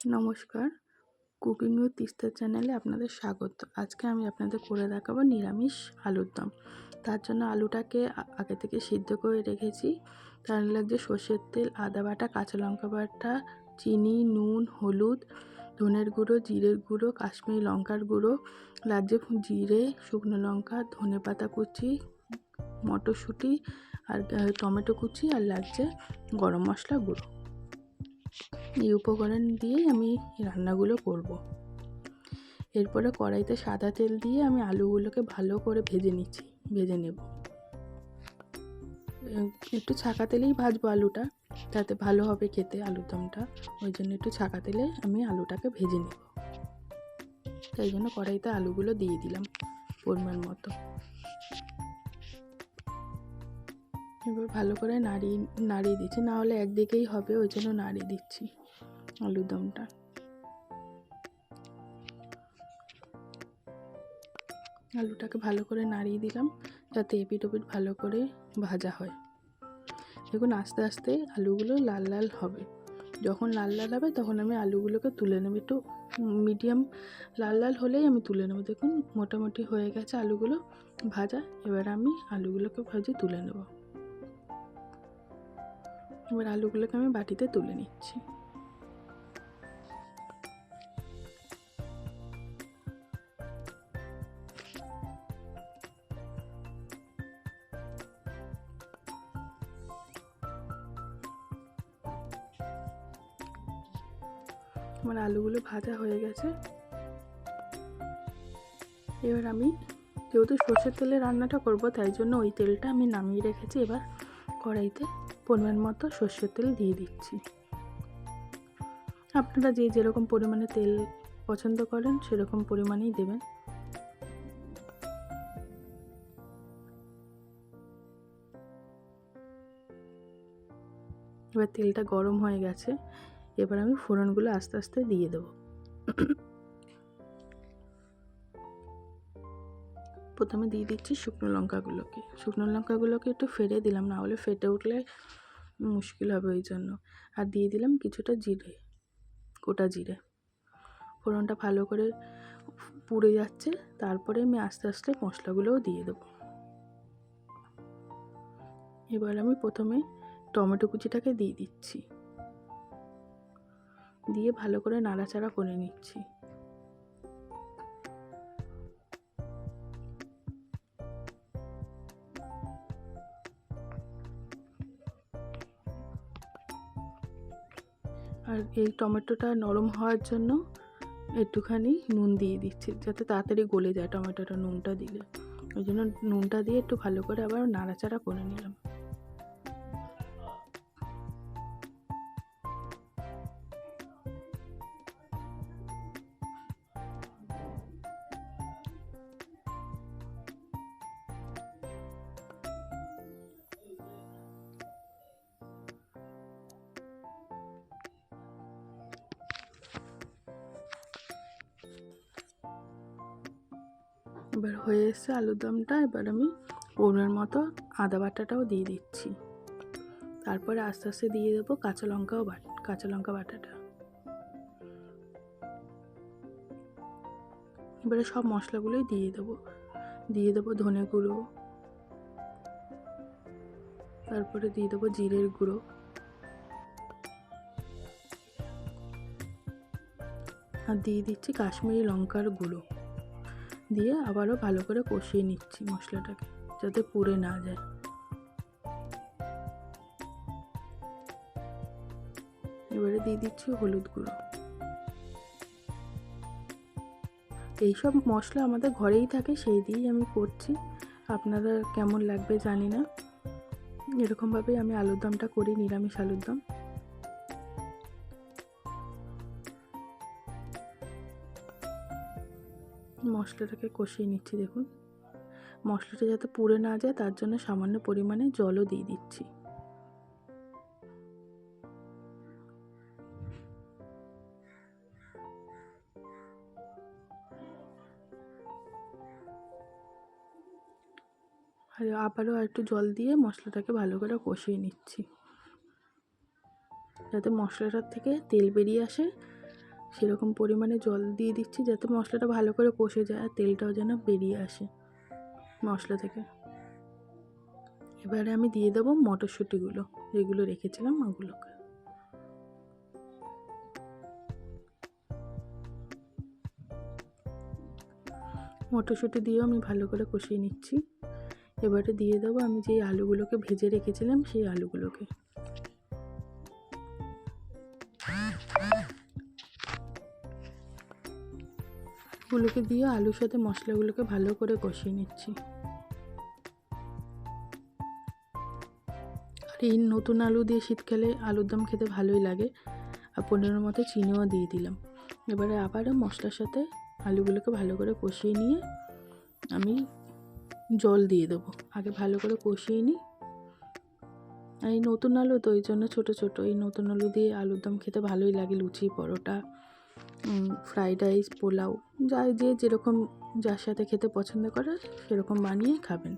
নমস্কার, cooking with Teesta চ্যানেলে আপনাদের স্বাগত। আজকে আমি আপনাদের করে দেখাবো নিরামিষ আলুর দম। তার জন্য আলুটাকে আগে থেকে সিদ্ধ করে রেখেছি। তার লাগছে সর্ষের তেল, আদা বাটা, কাঁচা লঙ্কা বাটা, চিনি, নুন, হলুদ, ধনের গুঁড়ো, জিরের গুঁড়ো, কাশ্মীরি লঙ্কার গুঁড়ো, লাগছে জিরে, শুকনো লঙ্কা, ধনে পাতা কুচি, মটরশুঁটি আর টমেটো কুচি, আর লাগছে গরম মশলা গুঁড়ো। এই উপকরণ দিয়েই আমি রান্নাগুলো করব। এরপরে কড়াইতে সাদা তেল দিয়ে আমি আলুগুলোকে ভালো করে ভেজে নেব। একটু ছাকা তেলেই ভাজবো আলুটা, তাতে ভালো হবে খেতে আলুর দমটা। ওই জন্য একটু ছাকা তেলে আমি আলুটাকে ভেজে নেব। তাই জন্য কড়াইতে আলুগুলো দিয়ে দিলাম পরিমাণ মতো। এবার ভালো করে নাড়িয়ে দিচ্ছি, না হলে একদিকেই হবে, ওই জন্য নাড়িয়ে দিচ্ছি আলুর দমটা। আলুটাকে ভালো করে নাড়িয়ে দিলাম যাতে এপিট ওপিট ভালো করে ভাজা হয়। দেখুন আস্তে আস্তে আলুগুলো লাল লাল হবে। যখন লাল লাল হবে তখন আমি আলুগুলোকে তুলে নেব। একটু মিডিয়াম লাল লাল হলেই আমি তুলে নেব। দেখুন মোটামুটি হয়ে গেছে আলুগুলো ভাজা। এবার আমি আলুগুলোকে ভাজে তুলে নেব। এবার আলুগুলোকে আমি বাটিতে তুলে নিচ্ছি। আমার আলুগুলো ভাজা হয়ে গেছে। এবার আমি যেহেতু সর্ষের তেলে রান্নাটা করব, তাই জন্য ওই তেলটা আমি নামিয়ে রেখেছি। এবার কড়াইতে পরিমাণ মতো সর্ষের তেল দিয়ে দিচ্ছি। আপনারা যে যেরকম পরিমাণে তেল পছন্দ করেন সেরকম পরিমাণেই দেবেন। এবার তেলটা গরম হয়ে গেছে। এবার আমি ফোড়নগুলো আস্তে আস্তে দিয়ে দেবো। প্রথমে দিয়ে দিচ্ছি শুকনো লঙ্কাগুলোকে একটু ফেটে দিলাম, না হলে ফেটে উঠলে মুশকিল হবে, ওই জন্য। আর দিয়ে দিলাম কিছুটা জিরে, গোটা জিরে। ফোড়নটা ভালো করে পুড়ে যাচ্ছে, তারপরে আমি আস্তে আস্তে মশলাগুলোও দিয়ে দেবো। এবার আমি প্রথমে টমেটো কুচিটাকে দিয়ে দিচ্ছি, দিয়ে ভালো করে নাড়াচাড়া করে নিচ্ছি। আর এই টমেটোটা নরম হওয়ার জন্য একটুখানি নুন দিয়ে দিচ্ছি, যাতে তাড়াতাড়ি গলে যায় টমেটোটা নুনটা দিলে। ওই জন্য নুনটা দিয়ে একটু ভালো করে আবার নাড়াচাড়া করে নিলাম। এবার হয়ে এসছে আলুর দমটা। এবার আমি পরিমাণ মতো আদা বাটাটাও দিয়ে দিচ্ছি। তারপরে আস্তে আস্তে দিয়ে দেবো কাঁচা লঙ্কা বাটাটা। এবারে সব মশলাগুলোই দিয়ে দেবো ধনে গুঁড়ো, তারপরে দিয়ে দেবো জিরের গুঁড়ো, আর দিয়ে দিচ্ছি কাশ্মীরি লঙ্কার গুঁড়ো। দিয়ে আবারও ভালো করে কষিয়ে নিচ্ছি মশলাটাকে, যাতে পুড়ে না যায়। এবারে দিয়ে দিচ্ছি হলুদ গুঁড়ো। এইসব মশলা আমাদের ঘরেই থাকে, সেই দিয়েই আমি করছি। আপনারা কেমন লাগবে জানি না। এরকমভাবেই আমি আলুর দমটা করি, নিরামিষ আলুর দম। মশলাটাকে কষিয়ে নিচ্ছি। দেখুন মশলাটা যাতে পুড়ে না যায়, তার জন্য সামান্য পরিমাণে জলও দিয়ে দিচ্ছি। আর আবারও একটু জল দিয়ে মশলাটাকে ভালো করে কষিয়ে নিচ্ছি, যাতে মশলাটার থেকে তেল বেরিয়ে আসে সেরকম পরিমাণে জল দিয়ে দিচ্ছি যাতে মশলাটা ভালো করে কষে যায় আর তেলটাও যেন বেরিয়ে আসে মশলা থেকে। এবারে আমি দিয়ে দেবো মটরশুঁটিগুলো, যেগুলো রেখেছিলাম ওগুলোকে। মটরশুঁটি দিয়েও আমি ভালো করে কষিয়ে নিচ্ছি। এবারে দিয়ে দেবো আমি যেই আলুগুলোকে ভেজে রেখেছিলাম সেই আলুগুলোকে। আলুগুলোকে দিয়ে আলুর সাথে মশলাগুলোকে ভালো করে কষিয়ে নিচ্ছি। আর এই নতুন আলু দিয়ে শীতকালে আলুর দম খেতে ভালোই লাগে। আর পনেরোর মতো চিনিও দিয়ে দিলাম। এবারে আবারও মশলার সাথে আলুগুলোকে ভালো করে কষিয়ে নিয়ে আমি জল দিয়ে দেবো। আগে ভালো করে কষিয়ে নিই। আর এই নতুন আলু তো, ওই জন্য ছোটো ছোটো এই নতুন আলু দিয়ে আলুর দম খেতে ভালোই লাগে। লুচি, পরোটা, ফ্রাইড রাইস, পোলাও, যে যেরকম যার সাথে খেতে পছন্দ করে সেরকম বানিয়ে খাবেন।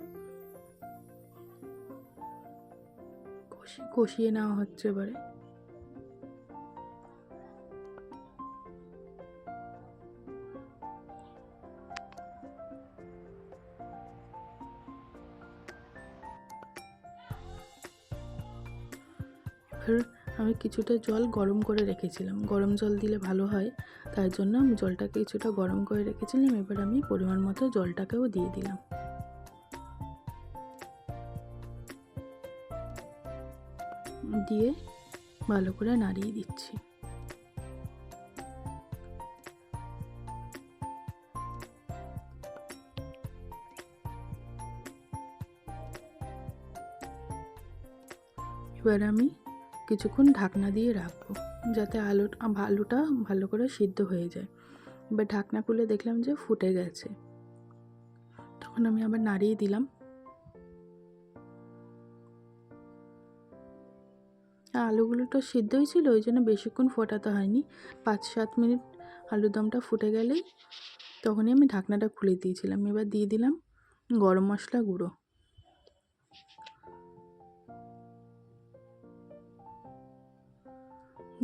কষিয়ে নেওয়া হচ্ছে এবারে। আমি কিছুটা জল গরম করে রেখেছিলাম, গরম জল দিলে ভালো হয়, তাই জন্য আমি জলটাকে কিছুটা গরম করে রেখেছিলাম। এবার আমি পরিমাণ মতো জলটাকেও দিয়ে দিলাম। দিয়ে ভালো করে নাড়িয়ে দিচ্ছি। এবার আমি কিছুক্ষণ ঢাকনা দিয়ে রাখবো যাতে আলুটা ভালো করে সিদ্ধ হয়ে যায়। এবার ঢাকনা খুলে দেখলাম যে ফুটে গেছে, তখন আমি আবার নাড়িয়ে দিলাম। আলুগুলো তো সিদ্ধই ছিল, ওই জন্য বেশিক্ষণ ফোটাতে হয়নি। 5-7 মিনিট আলুর দমটা ফুটে গেলেই তখনই আমি ঢাকনাটা খুলে দিয়েছিলাম। এবার দিয়ে দিলাম গরম মশলা গুঁড়ো।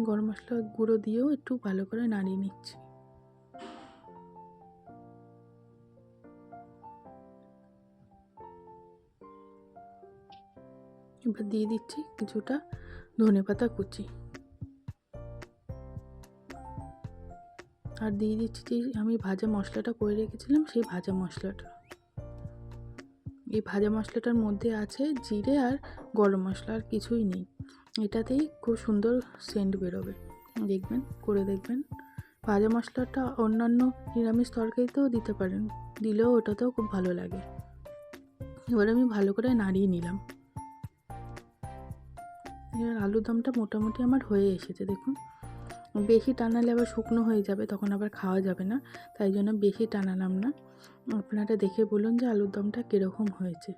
গরম মশলা গুঁড়ো দিয়েও একটু ভালো করে নাড়িয়ে নিচ্ছি। এবার দিয়ে দিচ্ছি কিছুটা ধনেপাতা কুচি, আর দিয়ে দিচ্ছি যে আমি ভাজা মশলাটা করে রেখেছিলাম সেই ভাজা মশলাটা। এই ভাজা মশলাটার মধ্যে আছে জিরে আর গরম মশলা, আর কিছুই নেই। এটাতেই খুব সুন্দর সেন্ট বেরোবে, দেখবেন, করে দেখবেন। ভাজা মশলাটা অন্যান্য নিরামিষ তরকারিতেও দিতে পারেন, দিলেও ওটাতেও খুব ভালো লাগে। এবার আমি ভালো করে নাড়িয়ে নিলাম। এবার আলুর দমটা মোটামুটি আমার হয়ে এসেছে, দেখুন। বেশি টানালে আবার শুকনো হয়ে যাবে, তখন আবার খাওয়া যাবে না, তাই জন্য বেশি টানালাম না। আপনারা দেখে বলুন যে আলুর দমটা কীরকম হয়েছে।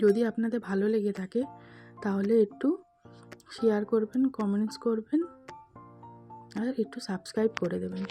যদি আপনাদের ভালো লেগে থাকে তাহলে একটু শেয়ার করবেন, কমেন্টস করবেন আর একটু সাবস্ক্রাইব করে দেবেন।